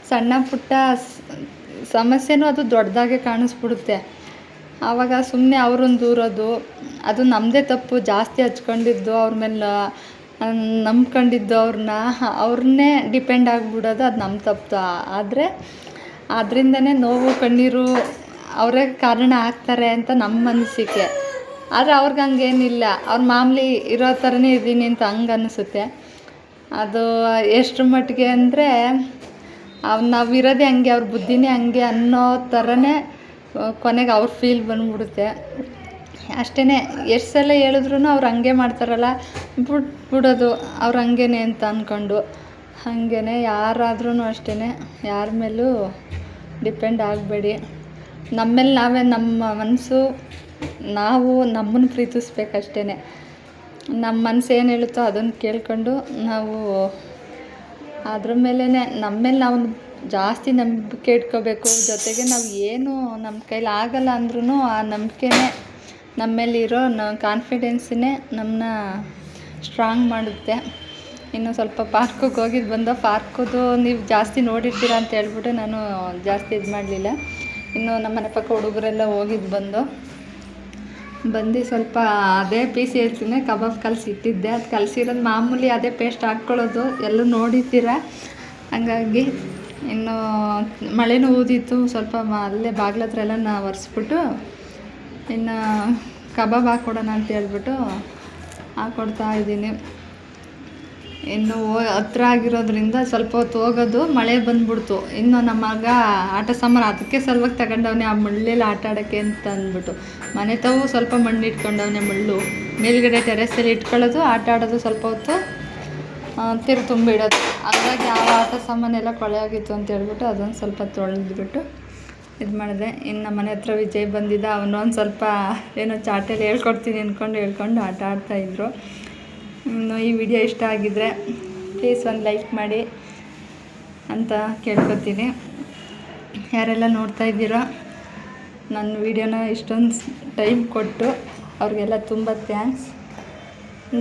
ಸಣ್ಣ ಪುಟ್ಟ ಸಮಸ್ಯೆನೂ ಅದು ದೊಡ್ಡದಾಗೆ ಕಾಣಿಸ್ಬಿಡುತ್ತೆ. ಆವಾಗ ಸುಮ್ಮನೆ ಅವ್ರನ್ನ ದೂರೋದು, ಅದು ನಮ್ಮದೇ ತಪ್ಪು. ಜಾಸ್ತಿ ಹಚ್ಕೊಂಡಿದ್ದು ಅವ್ರ ಮೇಲೆ ನಂಬ್ಕೊಂಡಿದ್ದು ಅವ್ರನ್ನೇ ಡಿಪೆಂಡ್ ಆಗಿಬಿಡೋದು, ಅದು ನಮ್ಮ ತಪ್ಪು. ಆದರೆ ಅದರಿಂದನೇ ನೋವು ಕಣ್ಣೀರು ಅವರೇ ಕಾರಣ ಆಗ್ತಾರೆ ಅಂತ ನಮ್ಮ ಅನಿಸಿಕೆ. ಆದರೆ ಅವ್ರಿಗೆ ಹಂಗೇನಿಲ್ಲ, ಅವ್ರ ಮಾಮೂಲಿ ಇರೋ ಥರನೇ ಇದ್ದೀನಿ ಅಂತ ಹಂಗೆ ಅನಿಸುತ್ತೆ. ಅದು ಎಷ್ಟರ ಮಟ್ಟಿಗೆ ಅಂದರೆ ನಾವು ಇರೋದೇ ಹಂಗೆ, ಅವ್ರ ಬುದ್ಧಿನೇ ಹಂಗೆ ಅನ್ನೋ ಥರನೇ ಕೊನೆಗೆ ಅವ್ರ ಫೀಲ್ ಬಂದ್ಬಿಡುತ್ತೆ ಅಷ್ಟೇ. ಎಷ್ಟು ಸಲ ಹೇಳಿದ್ರು ಅವ್ರು ಹಂಗೆ ಮಾಡ್ತಾರಲ್ಲ, ಬಿಡೋದು ಅವ್ರು ಹಂಗೇನೆ ಅಂತ ಅಂದ್ಕೊಂಡು. ಹಾಗೇ ಯಾರಾದ್ರೂ ಅಷ್ಟೇ, ಯಾರ ಮೇಲೂ ಡಿಪೆಂಡ್ ಆಗಬೇಡಿ. ನಮ್ಮೇಲೆ ನಾವೇ, ನಮ್ಮ ಮನಸ್ಸು ನಾವು ನಮ್ಮನ್ನು ಪ್ರೀತಿಸ್ಬೇಕಷ್ಟೇ. ನಮ್ಮ ಮನಸ್ಸು ಏನು ಹೇಳುತ್ತೋ ಅದನ್ನು ಕೇಳ್ಕೊಂಡು ನಾವು ಅದ್ರ ಮೇಲೇ ನಮ್ಮ ಮೇಲೆ ನಾವು ಜಾಸ್ತಿ ನಂಬಿಕೆ ಇಟ್ಕೋಬೇಕು. ಜೊತೆಗೆ ನಾವು ಏನು ನಮ್ಮ ಕೈಲಿ ಆಗಲ್ಲ ಅಂದ್ರೂ ಆ ನಂಬಿಕೆನೇ ನಮ್ಮ ಮೇಲಿರೋ ಕಾನ್ಫಿಡೆನ್ಸನ್ನೇ ನಮ್ಮನ್ನ ಸ್ಟ್ರಾಂಗ್ ಮಾಡುತ್ತೆ. ಇನ್ನು ಸ್ವಲ್ಪ ಪಾರ್ಕಿಗೆ ಹೋಗಿದ್ದು ಬಂದೋ. ಪಾರ್ಕದು ನೀವು ಜಾಸ್ತಿ ನೋಡಿರ್ತೀರ ಅಂತ ಹೇಳ್ಬಿಟ್ಟು ನಾನು ಜಾಸ್ತಿ ಇದು ಮಾಡಲಿಲ್ಲ. ಇನ್ನು ನಮ್ಮ ಮನೆ ಪಕ್ಕ ಹುಡುಗರೆಲ್ಲ ಹೋಗಿದ್ದು ಬಂದು ಸ್ವಲ್ಪ ಅದೇ ಪೀಸ್ ಹೇಳ್ತೀನಿ, ಕಬಾಬ್ ಕಲಸಿಟ್ಟಿದ್ದೆ. ಅದು ಕಲಸಿರೋದು ಮಾಮೂಲಿ ಅದೇ ಪೇಸ್ಟ್ ಹಾಕ್ಕೊಳ್ಳೋದು, ಎಲ್ಲೂ ನೋಡಿರ್ತೀರ. ಹಂಗಾಗಿ ಇನ್ನು ಮಳೆನೂ ಊದಿತ್ತು ಸ್ವಲ್ಪ, ಅಲ್ಲೇ ಬಾಗ್ಲ ಹತ್ರ ಎಲ್ಲ ಒರೆಸ್ಬಿಟ್ಟು ಇನ್ನು ಕಬಾಬ್ ಹಾಕ್ಕೊಡೋಣ ಅಂತ ಹೇಳ್ಬಿಟ್ಟು ಹಾಕ್ಕೊಡ್ತಾ ಇದ್ದೀನಿ. ಇನ್ನು ಹತ್ರ ಆಗಿರೋದ್ರಿಂದ ಸ್ವಲ್ಪ ಹೊತ್ತು ಹೋಗೋದು, ಮಳೆ ಬಂದ್ಬಿಡ್ತು. ಇನ್ನು ನಮ್ಮ ಮಗ ಆಟ ಸಾಮಾನು ಅದಕ್ಕೆ ಸಲುವಾಗಿ ತಗೊಂಡವನೇ, ಆ ಮುಳ್ಳಲ್ಲಿ ಆಟ ಆಡೋಕ್ಕೆ ಅಂತ ಅಂದ್ಬಿಟ್ಟು. ಮನೆ ತಾವು ಸ್ವಲ್ಪ ಮಣ್ಣು ಇಟ್ಕೊಂಡವನೇ, ಮುಳ್ಳು ಮೇಲ್ಗಡೆ ಟೆರೆಸಲ್ಲಿ ಇಟ್ಕೊಳ್ಳೋದು, ಆಟ ಆಡೋದು, ಸ್ವಲ್ಪ ಹೊತ್ತು ತುಂಬಿಡೋದು. ಹಾಗಾಗಿ ಆ ಆಟ ಸಾಮಾನೆಲ್ಲ ಕೊಳೆ ಆಗಿತ್ತು ಅಂತ ಹೇಳ್ಬಿಟ್ಟು ಅದೊಂದು ಸ್ವಲ್ಪ ತೊಳೆದ್ಬಿಟ್ಟು ಇದು ಮಾಡಿದೆ. ಇನ್ನು ನಮ್ಮ ಮನೆ ಹತ್ರ ವಿಜಯ್ ಬಂದಿದ್ದ, ಅವನೊಂದು ಸ್ವಲ್ಪ ಏನೋ ಚಾಟೆಲ್ಲ ಹೇಳ್ಕೊಡ್ತೀನಿ ಹೇಳ್ಕೊಂಡು ಆಟ ಆಡ್ತಾಯಿದ್ರು. ಇನ್ನು ಈ ವಿಡಿಯೋ ಇಷ್ಟ ಆಗಿದ್ದರೆ ಪ್ಲೀಸ್ ಒಂದು ಲೈಕ್ ಮಾಡಿ ಅಂತ ಕೇಳ್ಕೊತೀನಿ. ಯಾರೆಲ್ಲ ನೋಡ್ತಾ ಇದ್ದೀರೋ ನನ್ನ ವಿಡಿಯೋನ ಇಷ್ಟೊಂದು ಟೈಮ್ ಕೊಟ್ಟು ಅವ್ರಿಗೆಲ್ಲ ತುಂಬ ಥ್ಯಾಂಕ್ಸ್.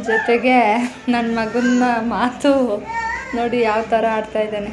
ಜೊತೆಗೆ ನನ್ನ ಮಗನ ಮಾತು ನೋಡಿ ಯಾವ ಥರ ಆಡ್ತಾಯಿದ್ದಾನೆ.